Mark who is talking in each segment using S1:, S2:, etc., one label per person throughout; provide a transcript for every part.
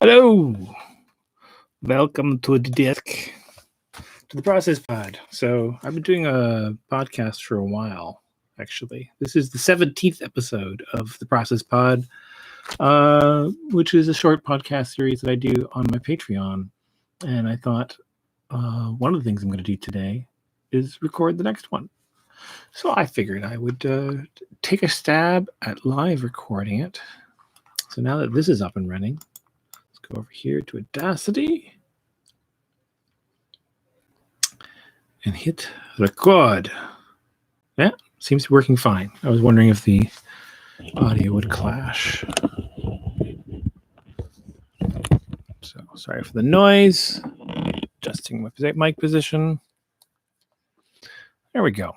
S1: Hello, welcome to the desk, to the Process Pod. So I've been doing a podcast for a while, actually. This is the 17th episode of the Process Pod, which is a short podcast series that I do on my Patreon. And I thought one of the things I'm going to do today is record the next one. So I figured I would take a stab at live recording it. So now that this is up and running, go over here to Audacity and hit record. Yeah, seems to be working fine. I was wondering if the audio would clash. So sorry for the noise. Adjusting my mic position. There we go.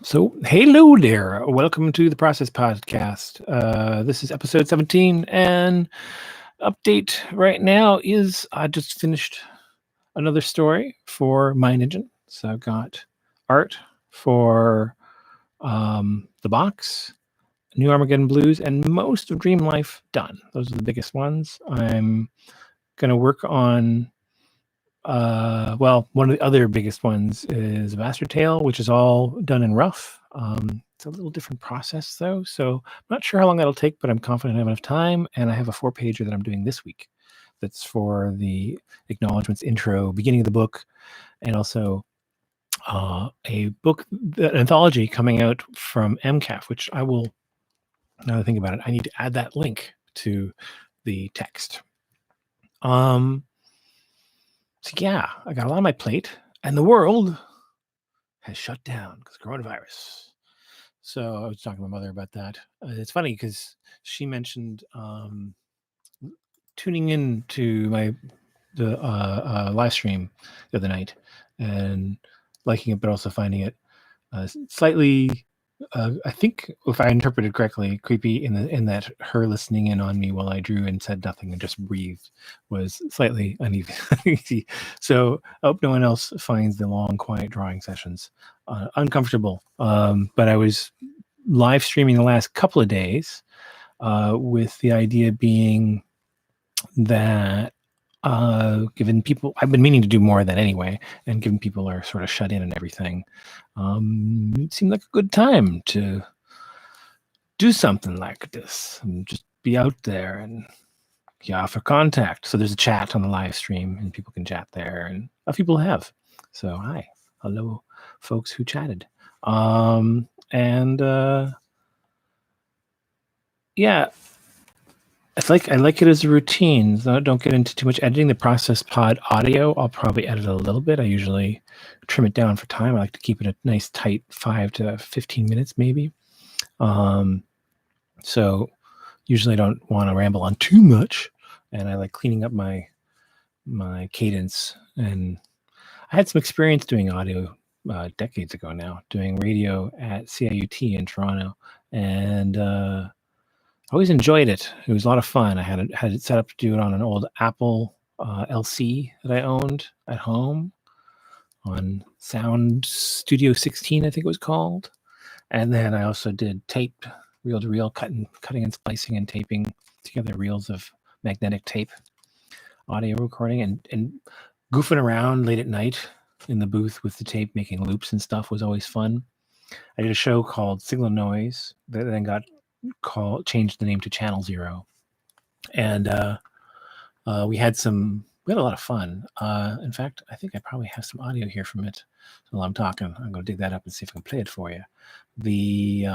S1: So, hello there. Welcome to the Process Podcast. This is episode 17, and update right now is I just finished another story for Mind Engine. So I've got art for the box, New Armageddon Blues, and most of Dream Life done. Those are the biggest ones. I'm going to work on one of the other biggest ones is Bastard Tale, which is all done in rough. It's a little different process though, so I'm not sure how long that'll take, but I'm confident I have enough time. And I have a 4-pager that I'm doing this week. That's for the acknowledgements, intro, beginning of the book, and also a book, an anthology coming out from MCAF, which I will. Now that I think about it, I need to add that link to the text. So yeah, I got a lot on my plate, and the world has shut down because coronavirus. So I was talking to my mother about that. It's funny because she mentioned tuning in to the live stream the other night and liking it, but also finding it slightly. I think if I interpreted correctly, creepy in that her listening in on me while I drew and said nothing and just breathed was slightly uneasy. So I hope no one else finds the long, quiet drawing sessions uncomfortable. But I was live streaming the last couple of days with the idea being that given people, I've been meaning to do more of that anyway, and given people are sort of shut in and everything, it seemed like a good time to do something like this and just be out there and offer contact. So there's a chat on the live stream and people can chat there, and a few people have. So hi, hello, folks who chatted. Yeah. I like it as a routine. So don't get into too much editing. The Process Pod audio, I'll probably edit a little bit. I usually trim it down for time. I like to keep it a nice tight 5 to 15 minutes maybe. So usually I don't want to ramble on too much, and I like cleaning up my cadence. And I had some experience doing audio decades ago now, doing radio at CIUT in Toronto, and I always enjoyed it. It was a lot of fun. I had it set up to do it on an old Apple LC that I owned at home on Sound Studio 16, I think it was called. And then I also did taped reel-to-reel cutting and splicing and taping together reels of magnetic tape audio recording, and goofing around late at night in the booth with the tape, making loops and stuff was always fun. I did a show called Signal Noise that then got changed the name to Channel Zero, and we had a lot of fun. In fact, I think I probably have some audio here from it. So while I'm talking, I'm going to dig that up and see if I can play it for you. The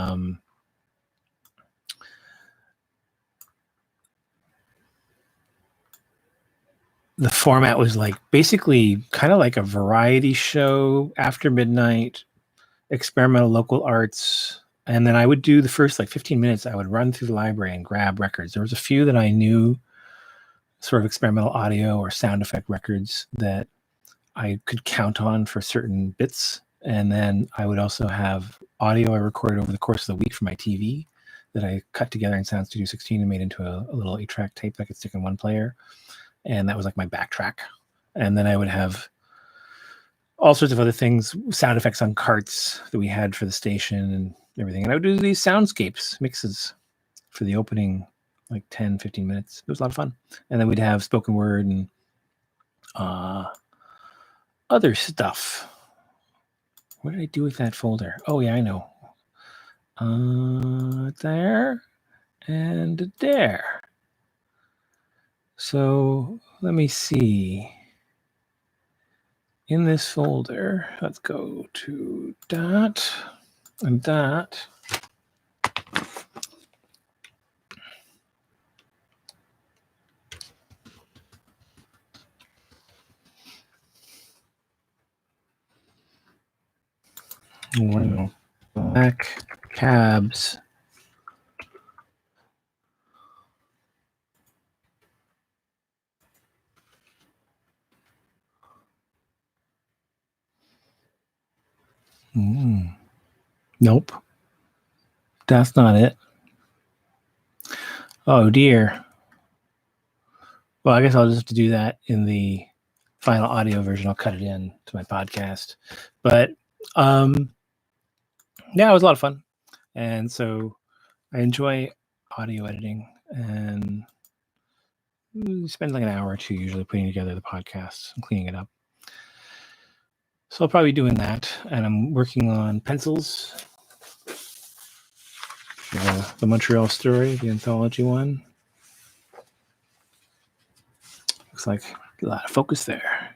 S1: format was basically kind of like a variety show after midnight, experimental local arts. And then I would do the first 15 minutes. I would run through the library and grab records. There was a few that I knew, sort of experimental audio or sound effect records that I could count on for certain bits. And then I would also have audio I recorded over the course of the week for my TV that I cut together in Sound Studio 16 and made into a little 8-track tape that I could stick in one player. And that was my backtrack. And then I would have all sorts of other things, sound effects on carts that we had for the station and everything. And I would do these soundscapes mixes for the opening, like 10, 15 minutes. It was a lot of fun. And then we'd have spoken word and other stuff. What did I do with that folder? Oh, yeah, I know. There and there. So let me see. In this folder, let's go to that and that. Wow. Black cabs. Nope. That's not it. Oh, dear. Well, I guess I'll just have to do that in the final audio version. I'll cut it in to my podcast. But yeah, it was a lot of fun. And so I enjoy audio editing and spend like an hour or two usually putting together the podcast and cleaning it up. So I'll probably be doing that. And I'm working on pencils. The Montreal story, the anthology one. Looks like a lot of focus there.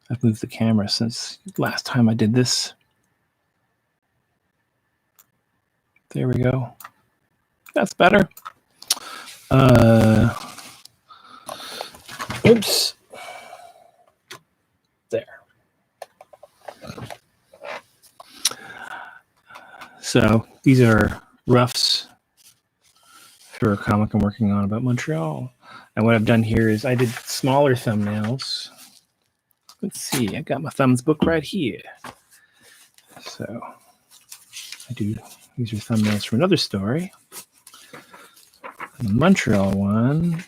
S1: I've moved the camera since last time I did this. There we go. That's better. Oops. There. So these are roughs for a comic I'm working on about Montreal. And what I've done here is I did smaller thumbnails. Let's see, I got my thumbs book right here. So these are thumbnails from another story. And the Montreal one,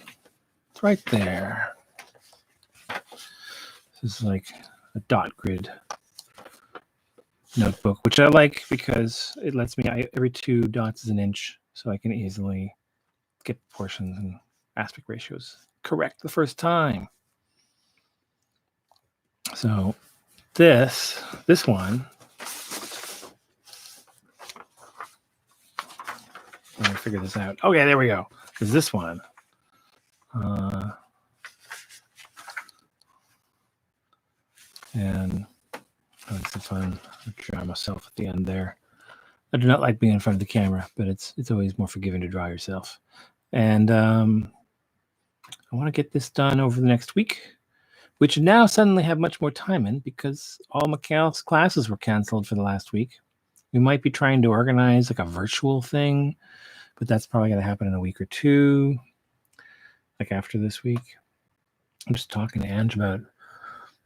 S1: it's right there. This is like a dot grid notebook, which I like because it lets me, every 2 dots is an inch, so I can easily get proportions and aspect ratios correct the first time. So this one, let me figure this out. Okay, there we go. Is this one. And it's fun. I'll draw myself at the end there. I do not like being in front of the camera, but it's always more forgiving to draw yourself. And I want to get this done over the next week, which now suddenly have much more time in because all MCAF's classes were canceled for the last week. We might be trying to organize like a virtual thing, but that's probably going to happen in a week or two, like after this week. I'm just talking to Ange about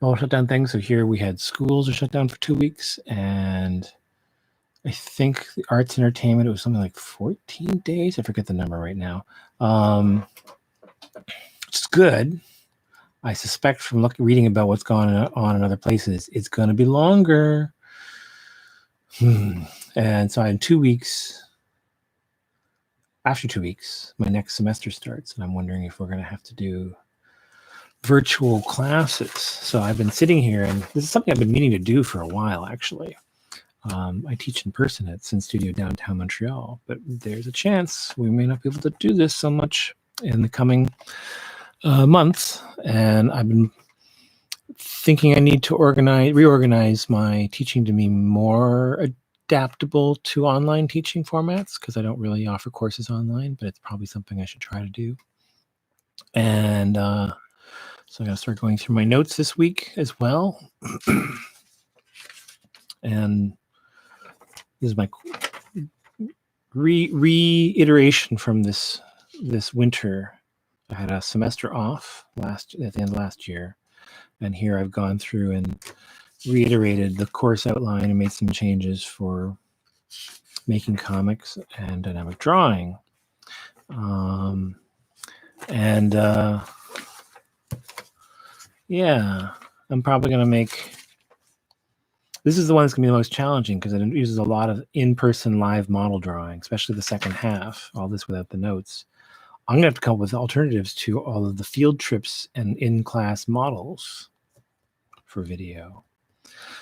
S1: all shutdown things. So here we had schools are shut down for 2 weeks, and I think the arts and entertainment, it was something like 14 days. I forget the number right now. It's good. I suspect from reading about what's going on in other places, it's going to be longer. And so in 2 weeks, after 2 weeks, my next semester starts, and I'm wondering if we're going to have to do virtual classes. So I've been sitting here, and this is something I've been meaning to do for a while, actually. I teach in person at Sin Studio downtown Montreal, but there's a chance we may not be able to do this so much in the coming months. And I've been thinking I need to reorganize my teaching to be more adaptable to online teaching formats, because I don't really offer courses online, but it's probably something I should try to do. And so I'm going to start going through my notes this week as well. And this is my reiteration from this winter. I had a semester off at the end of last year, and here I've gone through and reiterated the course outline and made some changes for making comics and dynamic drawing. Yeah, I'm probably going to make This is the one that's going to be the most challenging because it uses a lot of in-person live model drawing, especially the second half, all this without the notes. I'm going to have to come up with alternatives to all of the field trips and in-class models for video.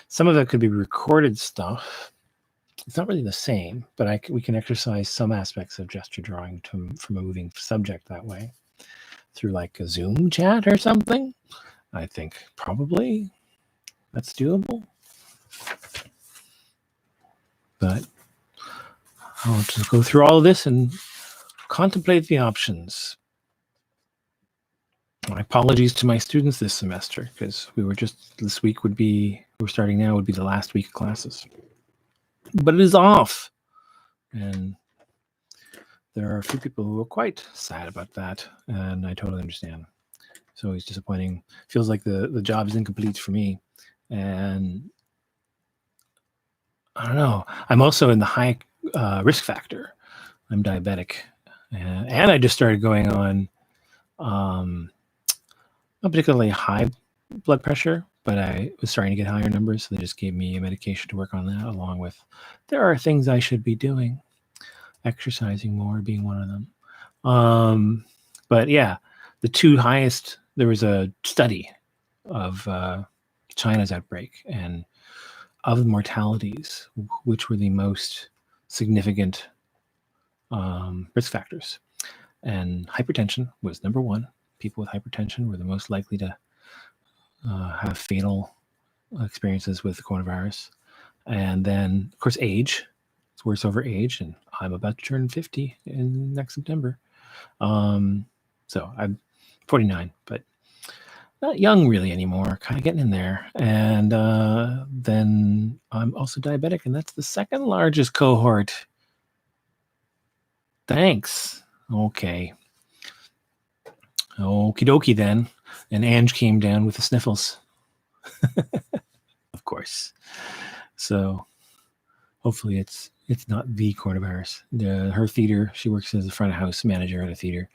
S1: Some of it could be recorded stuff. It's not really the same, but we can exercise some aspects of gesture drawing from a moving subject that way through like a Zoom chat or something. I think probably that's doable. But I'll just go through all of this and contemplate the options. My apologies to my students this semester because this week we're starting now, would be the last week of classes. But it is off. And there are a few people who are quite sad about that. And I totally understand. So it's disappointing. Feels like the job is incomplete for me. And I don't know. I'm also in the high risk factor. I'm diabetic. And I just started going on not particularly high blood pressure, but I was starting to get higher numbers. So they just gave me a medication to work on that, along with there are things I should be doing, exercising more being one of them. But yeah, the two highest, there was a study of China's outbreak and of the mortalities, which were the most significant risk factors. And hypertension was number one. People with hypertension were the most likely to have fatal experiences with the coronavirus. And then, of course, age. It's worse over age, and I'm about to turn 50 in next September. So I'm 49, but not young really anymore, kind of getting in there. And then I'm also diabetic, and that's the second largest cohort. Thanks. Okay. Okie dokie then. And Ange came down with the sniffles. Of course. So hopefully it's not the coronavirus. Her theater, she works as a front of house manager at a theater,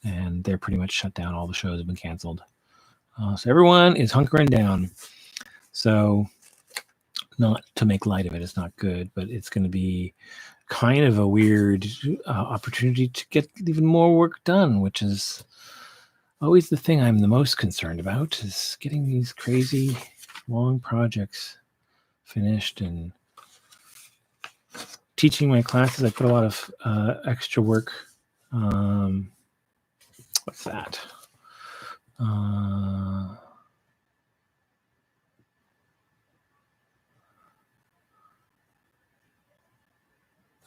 S1: and they're pretty much shut down. All the shows have been canceled. So everyone is hunkering down. So not to make light of it, it's not good, but it's going to be kind of a weird opportunity to get even more work done, which is always the thing I'm the most concerned about, is getting these crazy long projects finished. And teaching my classes, I put a lot of extra work. What's that?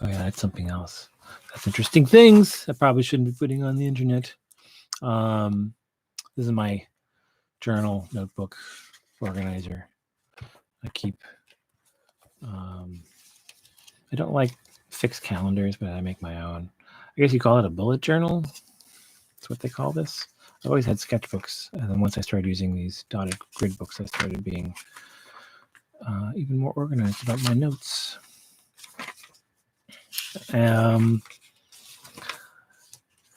S1: Oh yeah, that's something else. That's interesting things I probably shouldn't be putting on the internet. This is my journal notebook organizer. I keep, I don't like fixed calendars, but I make my own. I guess you call it a bullet journal. That's what they call this. I always had sketchbooks, and then once I started using these dotted grid books, I started being even more organized about my notes.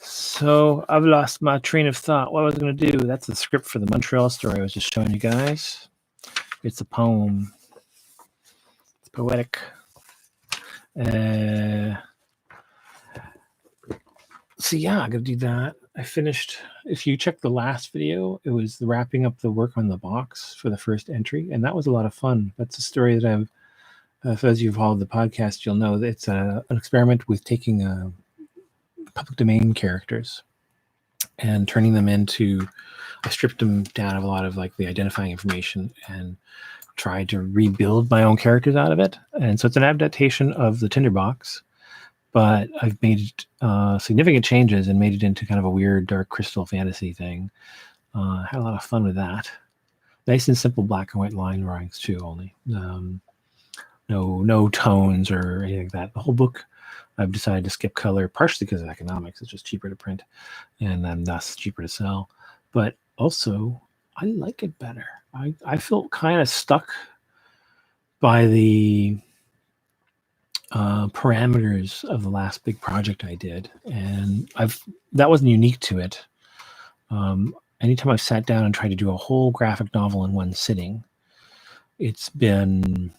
S1: So I've lost my train of thought. What was I going to do? That's the script for the Montreal story I was just showing you guys. It's a poem. It's poetic. So yeah, I'm going to do that. I finished, if you check the last video, it was the wrapping up the work on the box for the first entry, and that was a lot of fun. That's a story that I've, as you've followed the podcast, you'll know that it's an experiment with taking public domain characters and turning them into, I stripped them down of a lot of like the identifying information and tried to rebuild my own characters out of it. And so it's an adaptation of the Tinderbox, but I've made significant changes and made it into kind of a weird dark crystal fantasy thing. Had a lot of fun with that. Nice and simple black and white line drawings too, only. No tones or anything like that. The whole book, I've decided to skip color, partially because of economics. It's just cheaper to print and then thus cheaper to sell. But also, I like it better. I feel kind of stuck by the parameters of the last big project I did. And that wasn't unique to it. Anytime I've sat down and tried to do a whole graphic novel in one sitting, it's been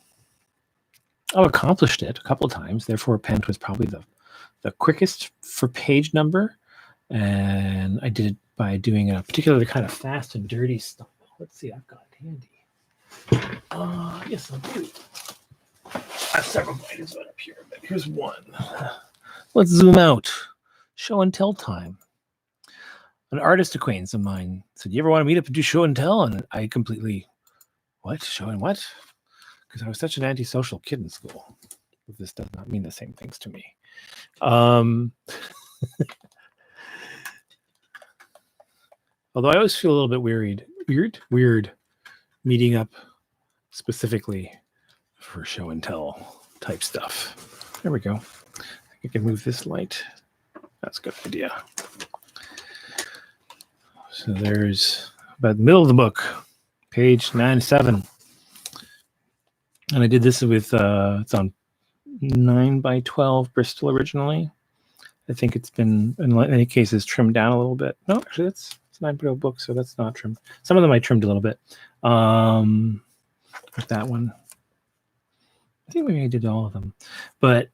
S1: I've accomplished it a couple of times. Therefore, Pent was probably the quickest for page number. And I did it by doing a particularly kind of fast and dirty style. Let's see, I've got it handy. Yes, I do. I have several items right up here, but here's one. Let's zoom out. Show and tell time. An artist acquaintance of mine said, "You ever want to meet up and do show and tell?" And I completely, what? Show and what? Because I was such an antisocial kid in school. This does not mean the same things to me. Although I always feel a little bit weird meeting up specifically for show and tell type stuff. There we go. I can move this light. That's a good idea. So there's about the middle of the book, page 97. And I did this with, it's on 9x12 Bristol originally. I think it's been, in many cases, trimmed down a little bit. No, actually, it's 9x12 book, so that's not trimmed. Some of them I trimmed a little bit. With that one. I think maybe I did all of them. But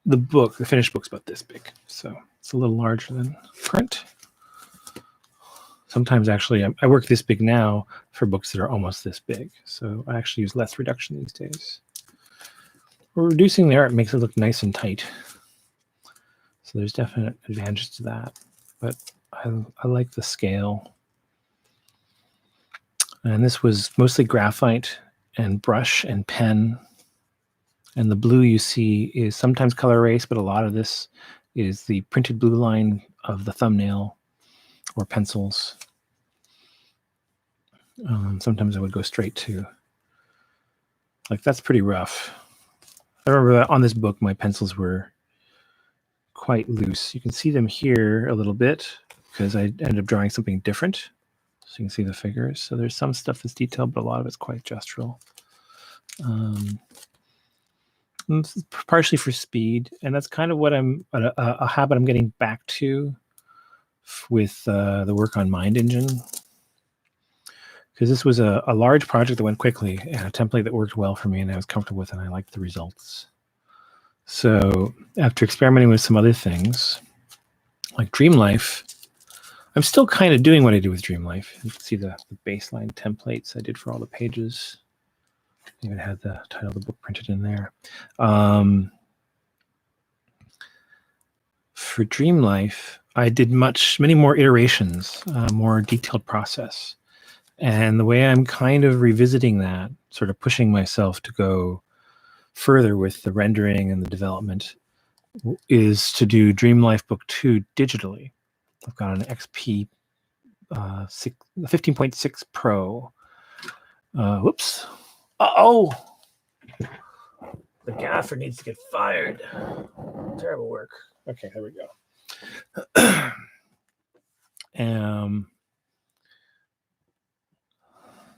S1: the book, the finished book's about this big. So it's a little larger than print. Sometimes, actually, I work this big now for books that are almost this big. So I actually use less reduction these days. We're reducing the art makes it look nice and tight. So there's definite advantages to that. But I like the scale. And this was mostly graphite and brush and pen. And the blue you see is sometimes color erase, but a lot of this is the printed blue line of the thumbnail or pencils. Sometimes I would go straight to, like, that's pretty rough. I remember that on this book, my pencils were quite loose. You can see them here a little bit because I ended up drawing something different. So you can see the figures. So there's some stuff that's detailed, but a lot of it's quite gestural. Partially for speed. And that's kind of what a habit I'm getting back to with the work on Mind Engine. Because this was a large project that went quickly and a template that worked well for me and I was comfortable with and I liked the results. So after experimenting with some other things, like Dream Life, I'm still kind of doing what I do with Dream Life. You can see the baseline templates I did for all the pages. I even had the title of the book printed in there. For Dream Life, I did many more iterations, more detailed process. And the way I'm kind of revisiting that, sort of pushing myself to go further with the rendering and the development, is to do Dream Life Book 2 digitally. I've got an XP 15.6 Pro. Whoops. Uh-oh! The gaffer needs to get fired. Terrible work. Okay, there we go.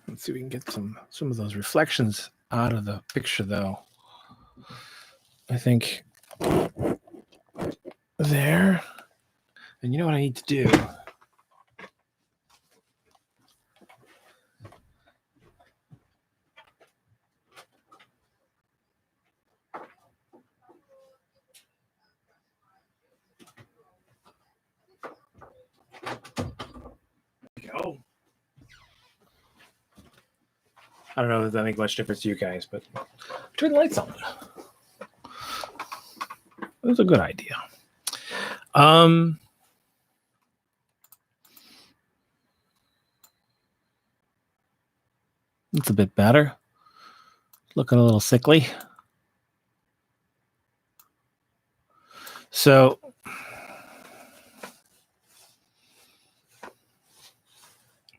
S1: Let's see if we can get some of those reflections out of the picture, though. I think there. And you know what I need to do? Go. I don't know if that makes much difference to you guys, but turn the lights on. It was a good idea. It's a bit better. Looking a little sickly. So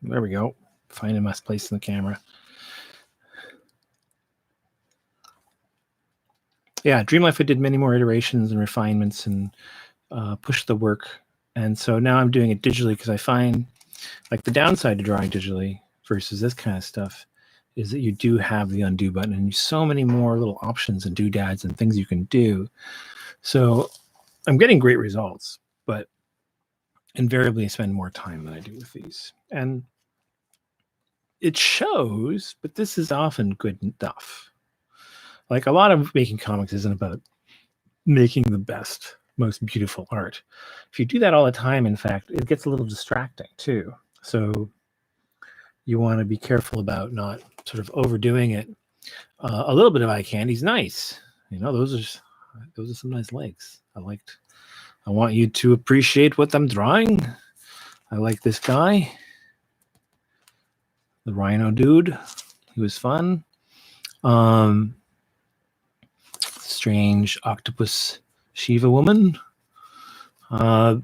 S1: there we go. Finding my place in the camera. Yeah, Dream Life, I did many more iterations and refinements and pushed the work. And so now I'm doing it digitally because I find, like, the downside to drawing digitally versus this kind of stuff is that you do have the undo button and so many more little options and doodads and things you can do. So I'm getting great results, but invariably I spend more time than I do with these. And it shows, but this is often good enough. like a lot of making comics isn't about making the best, most beautiful art. If you do that all the time, in fact, it gets a little distracting too. So you want to be careful about not sort of overdoing it. A little bit of eye candy is nice. Those are some nice legs. I want you to appreciate what I'm drawing. I like this guy, the rhino dude. He was fun. Strange octopus Shiva woman. I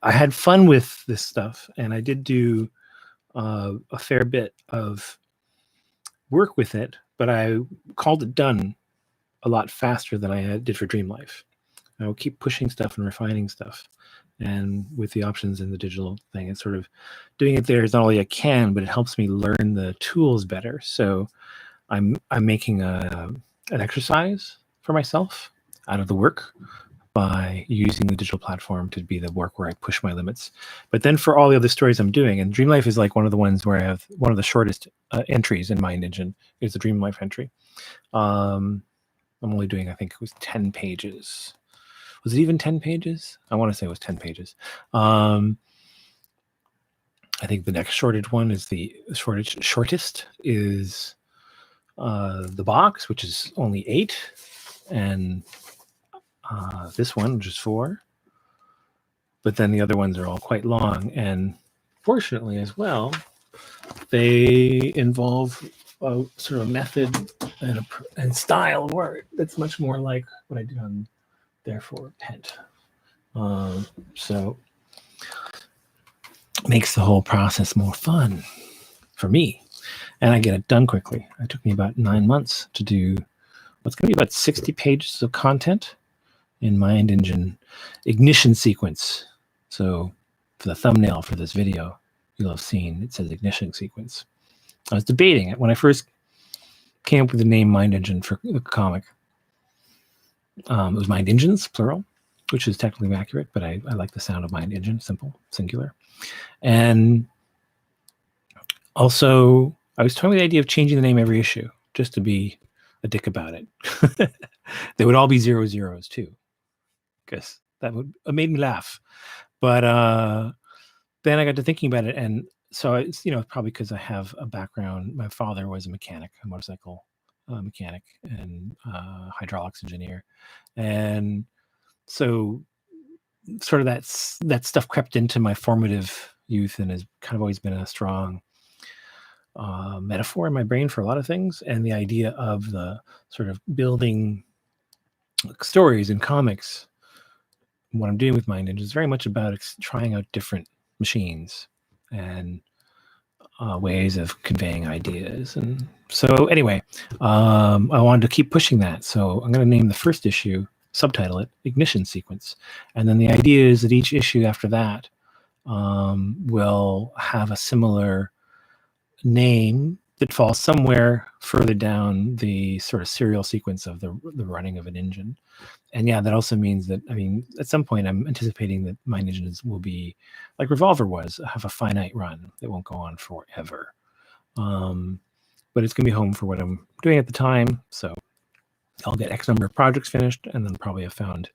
S1: had fun with this stuff, and I did do a fair bit of work with it, but I called it done a lot faster than I did for Dream Life. I will keep pushing stuff and refining stuff. And with the options in the digital thing, it's sort of doing it there is not only I can, but it helps me learn the tools better. So I'm making an exercise for myself out of the work by using the digital platform to be the work where I push my limits. But then for all the other stories I'm doing, and Dream Life is like one of the ones where I have one of the shortest entries in Mind Engine is the Dream Life entry. I'm only doing, I think it was 10 pages. Was it even 10 pages? I want to say it was 10 pages. I think the next shortest one is the shortest is the box, which is only 8, and this one, which is 4. But then the other ones are all quite long, and fortunately as well, they involve a sort of method and style of art that's much more like what I did on Therefore Repent. So makes the whole process more fun for me, and I get it done quickly. It took me about 9 months to do what's going to be about 60 pages of content in Mind Engine ignition sequence. So for the thumbnail for this video, you'll have seen it says ignition sequence. I was debating it when I first came up with the name Mind Engine for the comic. It was Mind Engines, plural, which is technically accurate, but I like the sound of Mind Engine, simple, singular. And also, I was toying with the idea of changing the name every issue, just to be a dick about it. They would all be 00s too, because that would have made me laugh. But then I got to thinking about it, and so it's probably because I have a background. My father was a mechanic, a motorcycle mechanic, and hydraulics engineer, and so sort of that stuff crept into my formative youth and has kind of always been a strong metaphor in my brain for a lot of things. And the idea of the sort of building stories in comics, what I'm doing with Mind Engine is very much about trying out different machines and ways of conveying ideas. And so anyway, I wanted to keep pushing that. So I'm going to name the first issue, subtitle it, Ignition Sequence. And then the idea is that each issue after that will have a similar name that falls somewhere further down the sort of serial sequence of the running of an engine. And yeah, that also means that, at some point I'm anticipating that Mind Engines will be like Revolver was, have a finite run. It won't go on forever. But it's going to be home for what I'm doing at the time. So I'll get X number of projects finished and then probably have found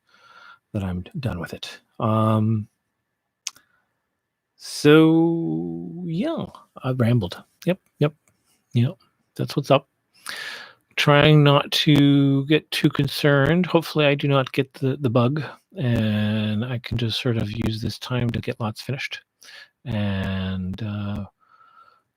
S1: that I'm done with it. So yeah, I've rambled. Yep. That's what's up. Trying not to get too concerned. Hopefully I do not get the bug, and I can just sort of use this time to get lots finished and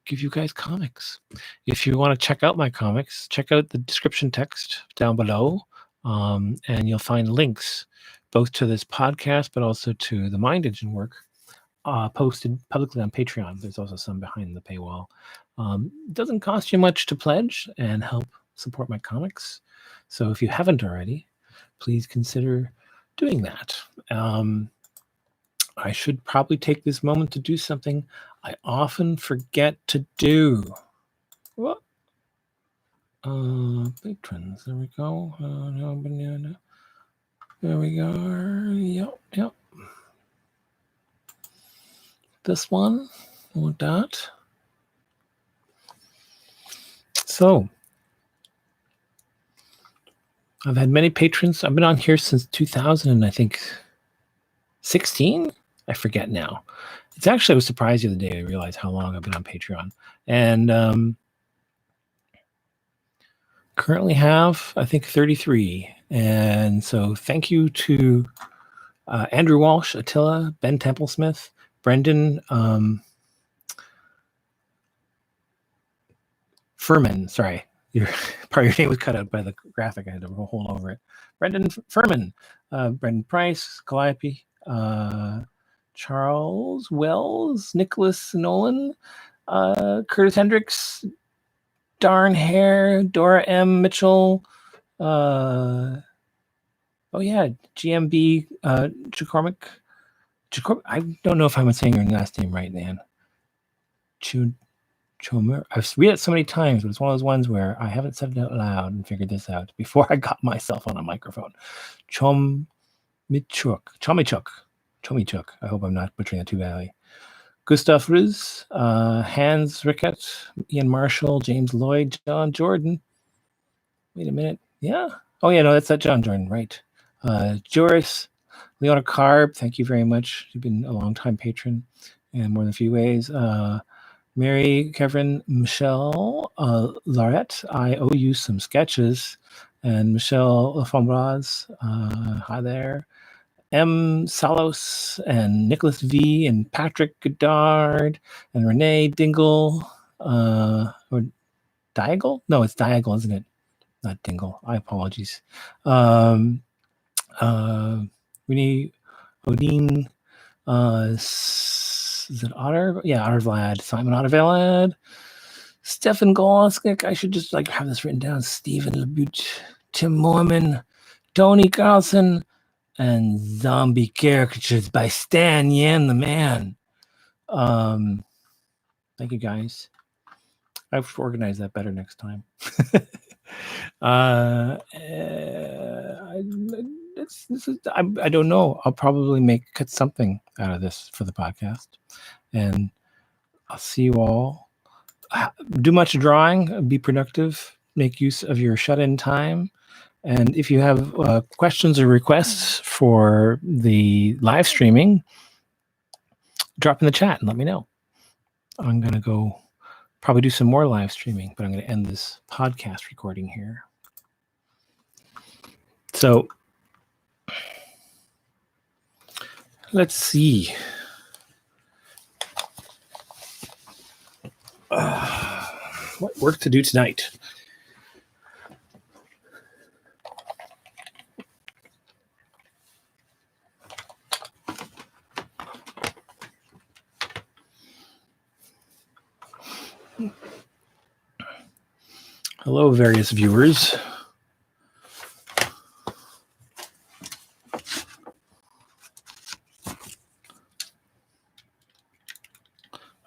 S1: give you guys comics. If you want to check out my comics, check out the description text down below, and you'll find links both to this podcast but also to the Mind Engine work posted publicly on Patreon. There's also some behind the paywall. It doesn't cost you much to pledge and help support my comics. So if you haven't already, please consider doing that. I should probably take this moment to do something I often forget to do. What? Patrons. There we go. There we go. Yep. This one. Want that. So, I've had many patrons. I've been on here since 2000, and I think 16. I forget now. It's actually, I was surprised the other day to realize how long I've been on Patreon, and currently have, I think, 33. And so thank you to Andrew Walsh, Attila, Ben Templesmith, Brendan Furman. Sorry, part of your name was cut out by the graphic. I had to roll hole over it. Brendan Furman, Brendan Price, Calliope, Charles Wells, Nicholas Nolan, Curtis Hendricks, Darn Hare, Dora M. Mitchell, oh yeah, GMB Jacormick. I don't know if I'm saying your last name right, Nan. Chomer. I've read it so many times, but it's one of those ones where I haven't said it out loud and figured this out before I got myself on a microphone. Chomichuk. I hope I'm not butchering that too badly. Gustav Ruz, Hans Rickett, Ian Marshall, James Lloyd, John Jordan. Wait a minute. Yeah. Oh, yeah, no, that's that John Jordan, right. Joris, Leona Carb, thank you very much. You've been a long-time patron in more than a few ways. Mary, Kevin, Michelle, Laurette, I owe you some sketches. And Michelle Lafambraz, hi there. M. Salos and Nicholas V. and Patrick Goddard and Renee Dingle. Or Diagle? No, it's Diagle, isn't it? Not Dingle. I apologies. Renee Odin. Is it Otter? Yeah, Otter Vlad. Simon Otter Vlad. Stefan Goloskik. I should just have this written down. Stephen Labute. Tim Mormon. Tony Carlson. And Zombie Caricatures by Stan Yan the Man. Thank you, guys. I have to organize that better next time. I don't know. I'll probably cut something out of this for the podcast, and I'll see you all. Do much drawing, be productive, make use of your shut-in time, and if you have questions or requests for the live streaming, drop in the chat and let me know. I'm gonna go probably do some more live streaming, but I'm going to end this podcast recording here. So let's see. What work to do tonight? Hello, various viewers.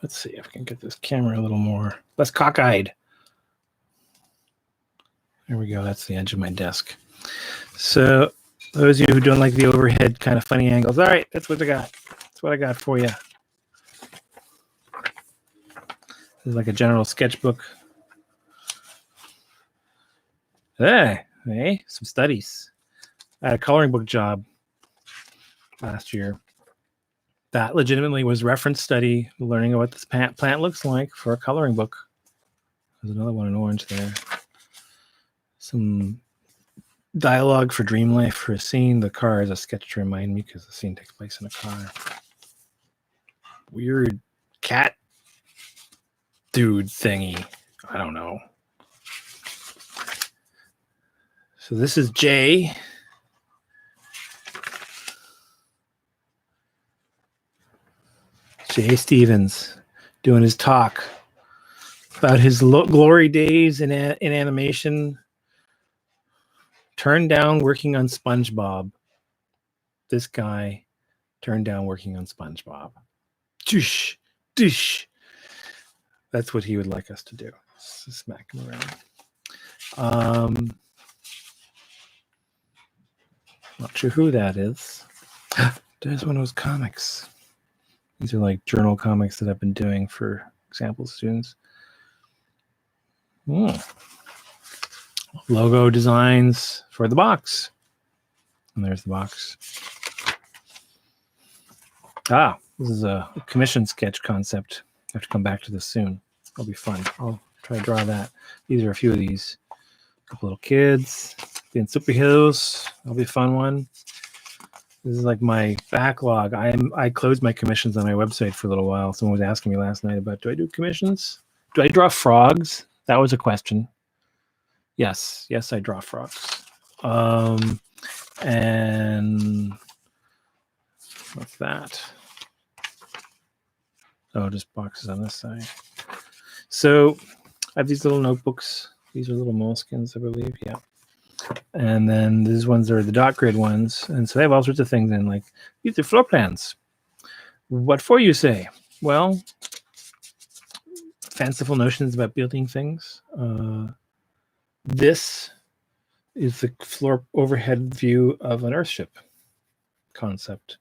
S1: Let's see if I can get this camera a little more less cockeyed. There we go. That's the edge of my desk. So those of you who don't like the overhead kind of funny angles, all right, that's what I got. That's what I got for you. This is like a general sketchbook. Hey, some studies. I had a coloring book job last year. That legitimately was reference study, learning what this plant looks like for a coloring book. There's another one in orange there. Some dialogue for Dream Life for a scene. The car is a sketch to remind me because the scene takes place in a car. Weird cat dude thingy. I don't know. So this is Jay. Jay Stevens doing his talk about his glory days in animation. Turned down working on SpongeBob. This guy turned down working on SpongeBob. Dish, dish. That's what he would like us to do. Smack him around. Not sure who that is. There's one of those comics. These are like journal comics that I've been doing for example students. Logo designs for the box. And there's the box. This is a commission sketch concept. I have to come back to this soon. It'll be fun. I'll try to draw that. These are a few of these. A couple little kids being superheroes. That'll be a fun one. This is like my backlog. I closed my commissions on my website for a little while. Someone was asking me last night about, do I do commissions? Do I draw frogs? That was a question. Yes, I draw frogs. And what's that? Oh, just boxes on this side. So I have these little notebooks. These are little moleskins, I believe. Yeah. And then these ones are the dot grid ones. And so they have all sorts of things in, like, these are floor plans. What for, you say? Well, fanciful notions about building things. This is the floor overhead view of an Earthship concept.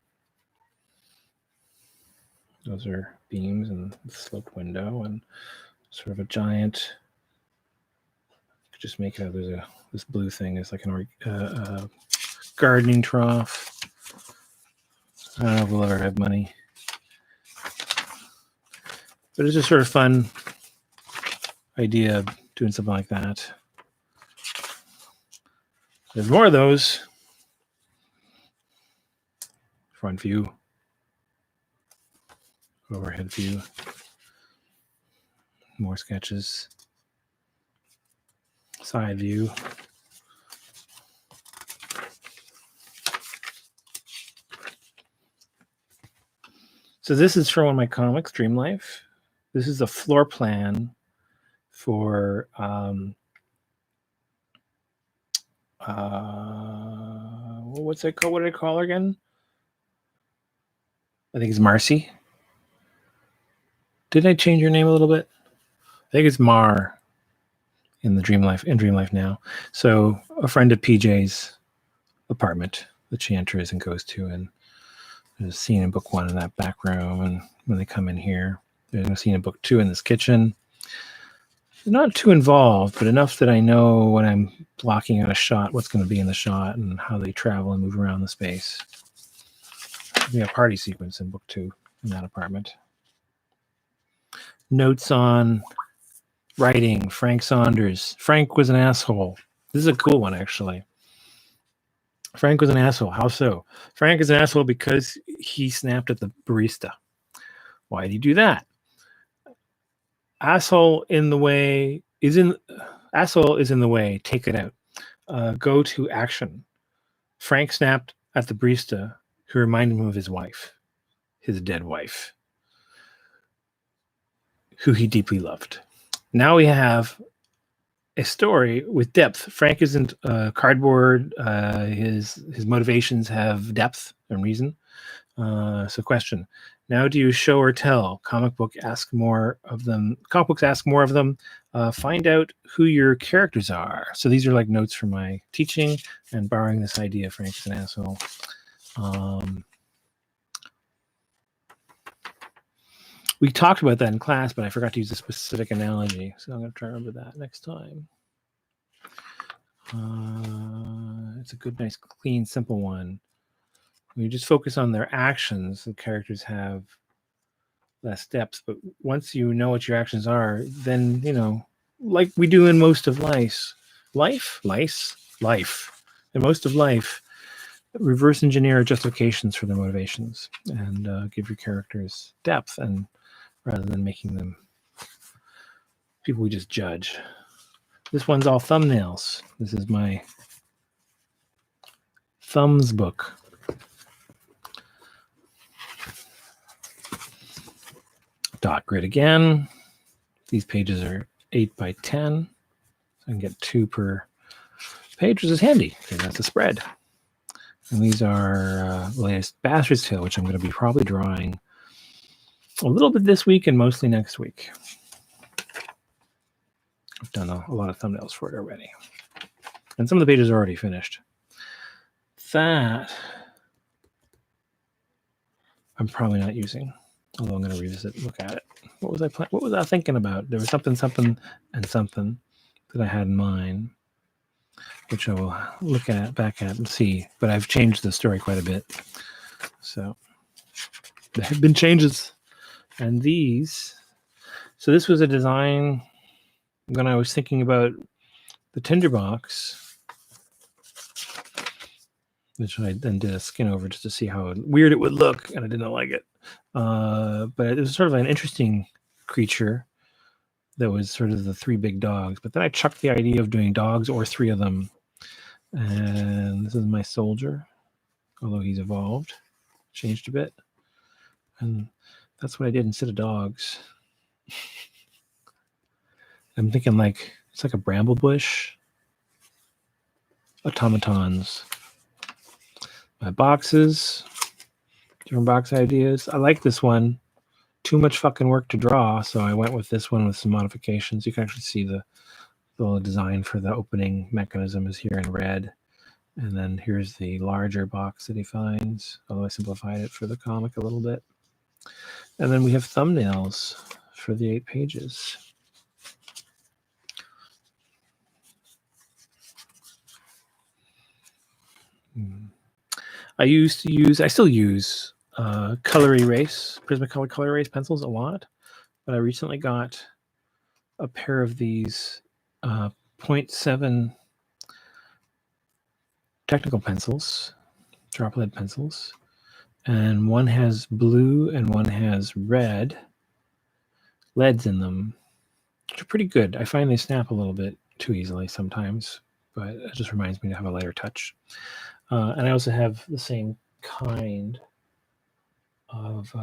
S1: Those are beams and the sloped window and sort of a giant. Just make it out. There's this blue thing is like an gardening trough. I don't know if we'll ever have money, but it's just sort of fun idea of doing something like that. There's more of those. Front view, overhead view, more sketches, side view. So this is from one of my comics, Dream Life. This is a floor plan for what's it called? What did I call her again? I think it's Marcy. Did I change your name a little bit? I think it's Mar in Dream Life now. So a friend of PJ's apartment that she enters and goes to, and there's a scene in book 1 in that back room, and when they come in here, there's a scene in book 2 in this kitchen. Not too involved, but enough that I know when I'm blocking out a shot what's going to be in the shot and how they travel and move around the space. There'll be a party sequence in book 2 in that apartment. Notes on writing. Frank Saunders. Frank was an asshole. This is a cool one, actually. Frank was an asshole. How so? Frank is an asshole because he snapped at the barista. Why did he do that? Asshole is in the way. Take it out. Go to action. Frank snapped at the barista, who reminded him of his wife, his dead wife, who he deeply loved. Now we have a story with depth. Frank isn't cardboard. His motivations have depth and reason. So question. Now do you show or tell? Comic books ask more of them. Find out who your characters are. So these are like notes from my teaching and borrowing this idea. Frank is an asshole. We talked about that in class, but I forgot to use a specific analogy. So I'm going to try to remember that next time. It's a good, nice, clean, simple one. When you just focus on their actions, the characters have less depth. But once you know what your actions are, then, like we do in most of life. In most of life, reverse engineer justifications for their motivations and give your characters depth, and rather than making them people we just judge. This one's all thumbnails. This is my thumbs book. Dot grid again. These pages are 8 by 10. So I can get 2 per page, which is handy because that's a spread. And these are the latest Bastard's Tale, which I'm going to be probably drawing a little bit this week and mostly next week. I've done a lot of thumbnails for it already. And some of the pages are already finished. That I'm probably not using, although I'm going to revisit, look at it. What was I thinking about? There was something, and something that I had in mind. which I will look at back at and see. But I've changed the story quite a bit. So there have been changes. And these, so this was a design when I was thinking about the tinderbox, which I then did a skin over just to see how weird it would look, and I didn't like it. But it was sort of an interesting creature that was sort of the three big dogs. But then I chucked the idea of doing dogs or three of them. And this is my soldier, although he's evolved, changed a bit. And that's what I did instead of dogs. I'm thinking like it's like a bramble bush. Automatons. My boxes. Different box ideas. I like this one. Too much fucking work to draw, so I went with this one with some modifications. You can actually see the little design for the opening mechanism is here in red. And then here's the larger box that he finds, although I simplified it for the comic a little bit. And then we have thumbnails for the 8 pages. I still use color erase, Prismacolor color erase pencils a lot, but I recently got a pair of these 0.7 technical pencils, drop lead pencils, and one has blue and one has red leads in them, which are pretty good. I find they snap a little bit too easily sometimes, but it just reminds me to have a lighter touch. And I also have the same kind of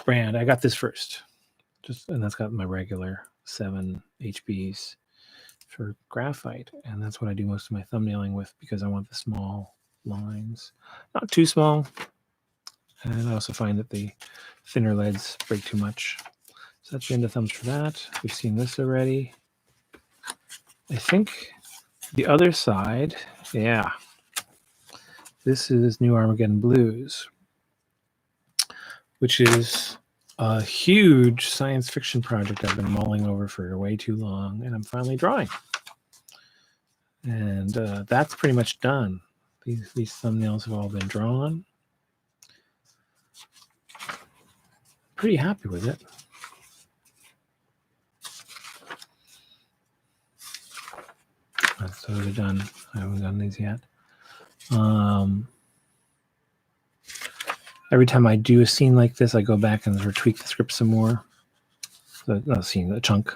S1: brand. I got this first, and that's got my regular 7 HBs for graphite, and that's what I do most of my thumbnailing with because I want the small lines, not too small. And I also find that the thinner leads break too much. So that's the end of thumbs for that. We've seen this already. I think the other side, yeah. This is New Armageddon Blues, which is a huge science fiction project I've been mulling over for way too long, and I'm finally drawing. And that's pretty much done. These thumbnails have all been drawn. Pretty happy with it. That's totally done. I haven't done these yet. Every time I do a scene like this, I go back and sort of tweak the script some more. Not a scene, a chunk.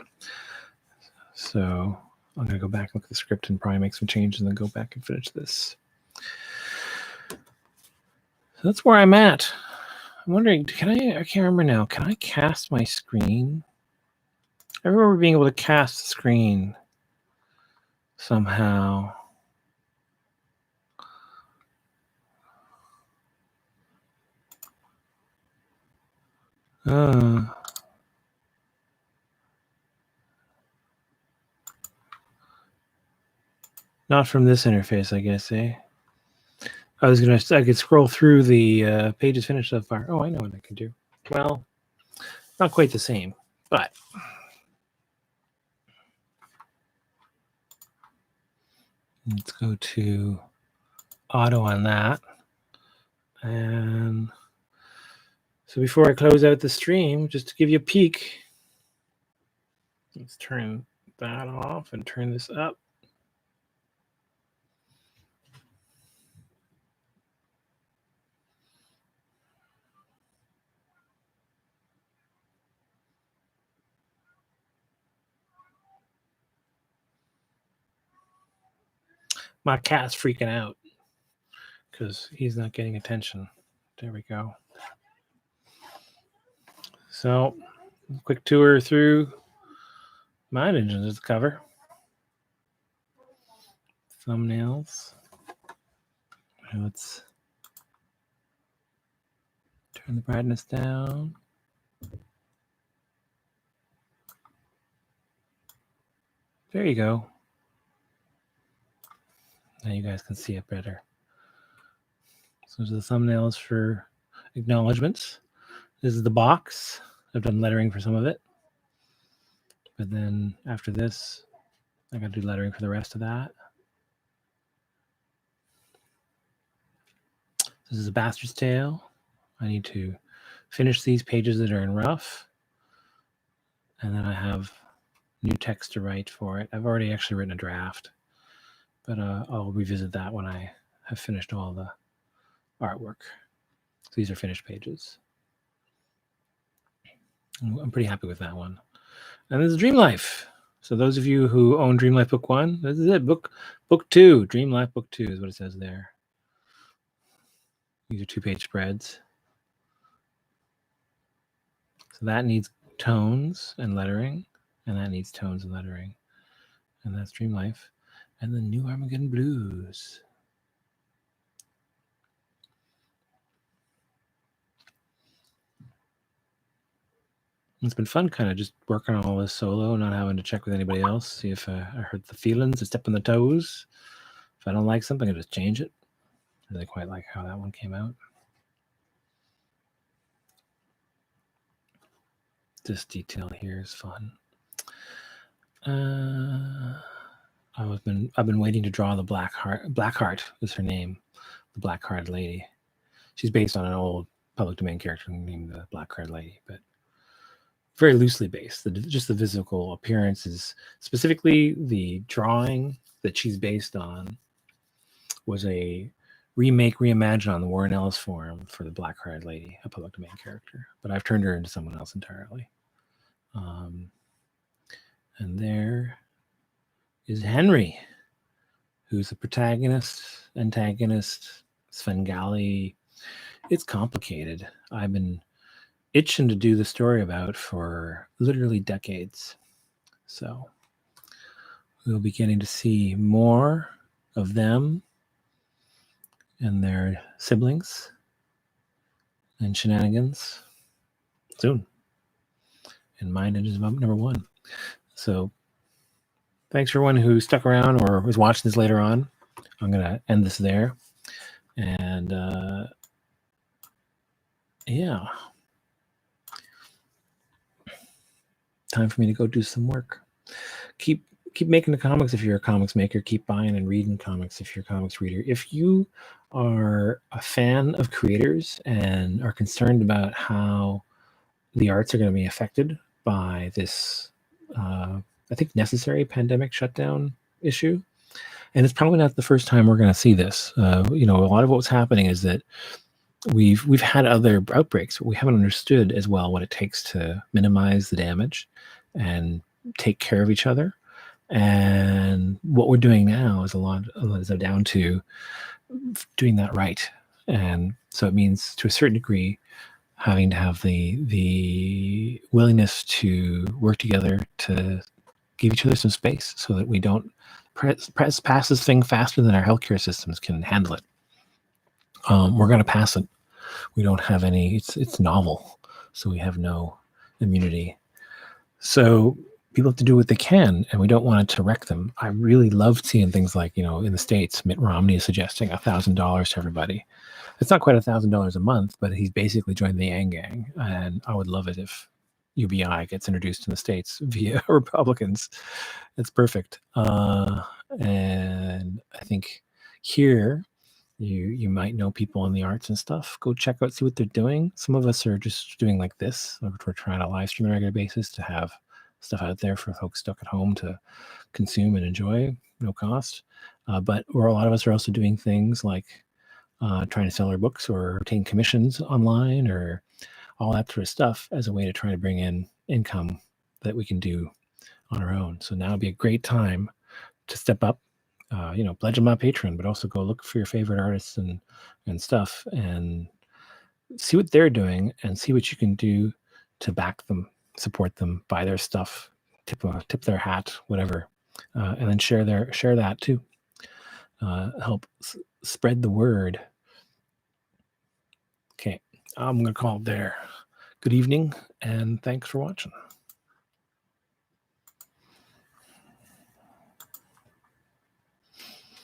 S1: So I'm going to go back and look at the script and probably make some changes and then go back and finish this. So that's where I'm at. I'm wondering, I can't remember now, can I cast my screen? I remember being able to cast the screen somehow. Not from this interface, I guess, eh? I could scroll through the pages finished so far. Oh, I know what I can do. Well, not quite the same, but let's go to auto on that. And so before I close out the stream, just to give you a peek, let's turn that off and turn this up. My cat's freaking out because he's not getting attention. There we go. So, quick tour through my engines cover. Thumbnails. Let's turn the brightness down. There you go. Now you guys can see it better. So those are the thumbnails for acknowledgements. This is the box. I've done lettering for some of it. But then after this, I got to do lettering for the rest of that. This is A Bastard's Tale. I need to finish these pages that are in rough. And then I have new text to write for it. I've already actually written a draft, but I'll revisit that when I have finished all the artwork. So these are finished pages. I'm pretty happy with that one. And this is Dream Life. So those of you who own Dream Life Book 1, this is it. Book 2. Dream Life Book 2 is what it says there. These are 2-page spreads. So that needs tones and lettering, and that needs tones and lettering. And that's Dream Life. And the New Armageddon Blues. It's been fun kind of just working on all this solo, not having to check with anybody else, see if I hurt the feelings, I step on the toes. If I don't like something, I just change it. I really quite like how that one came out. This detail here is fun. I've been waiting to draw the Blackheart is her name, the Blackheart lady. She's based on an old public domain character named the Blackheart lady, but very loosely based. Just the physical appearance is specifically the drawing that she's based on was a reimagined on the Warren Ellis forum for the Blackheart lady, a public domain character, but I've turned her into someone else entirely. And there is Henry, who's the protagonist, antagonist, Svengali. It's complicated. I've been itching to do the story about for literally decades. So we'll be getting to see more of them and their siblings and shenanigans soon. And mine is number 1. So thanks for everyone who stuck around or was watching this later on. I'm going to end this there. And yeah. Time for me to go do some work. Keep making the comics if you're a comics maker. Keep buying and reading comics if you're a comics reader. If you are a fan of creators and are concerned about how the arts are going to be affected by this, I think, necessary pandemic shutdown issue, and it's probably not the first time we're going to see this. A lot of what's happening is that we've had other outbreaks, but we haven't understood as well what it takes to minimize the damage and take care of each other. And what we're doing now is a lot down to doing that right. And so it means, to a certain degree, having to have the willingness to work together to give each other some space so that we don't pass this thing faster than our healthcare systems can handle it. We're going to pass it. We don't have any, it's novel, so we have no immunity. So people have to do what they can, and we don't want it to wreck them. I really love seeing things like, in the States, Mitt Romney is suggesting $1,000 to everybody. It's not quite $1,000 a month, but he's basically joined the Yang Gang, and I would love it if UBI gets introduced in the States via Republicans. It's perfect. And I think here, you might know people in the arts and stuff. Go check out, see what they're doing. Some of us are just doing like this. We're trying to live stream on a regular basis to have stuff out there for folks stuck at home to consume and enjoy, no cost. But a lot of us are also doing things like trying to sell our books or obtain commissions online or all that sort of stuff as a way to try to bring in income that we can do on our own. So now would be a great time to step up, pledge on my Patreon, but also go look for your favorite artists and stuff and see what they're doing and see what you can do to back them, support them, buy their stuff, tip their hat, whatever, and then share that too. Help spread the word. Okay, I'm going to call it there. Good evening, and thanks for watching.